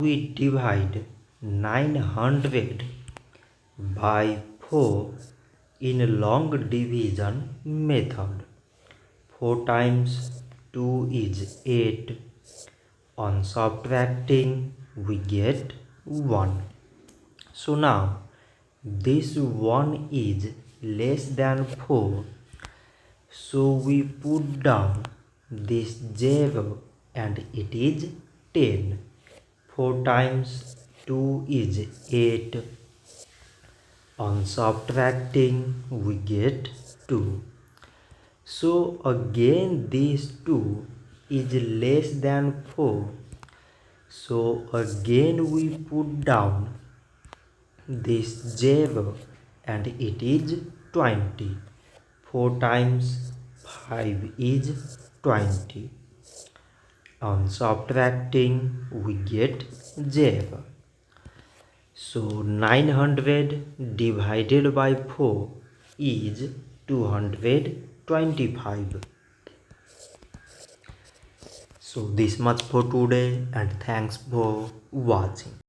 We divide 900 by 4 in long division method. 4 times 2 is 8. On subtracting we get 1. So now this 1 is less than 4. So we put down this 0 and it is 10. 4 times 2 is 8. On subtracting we get 2. So again this 2 is less than 4. So again we put down this 0 and it is 20. 4 times 5 is 20. On subtracting we get 0. So 900 divided by 4 is 225. So this much for today and thanks for watching.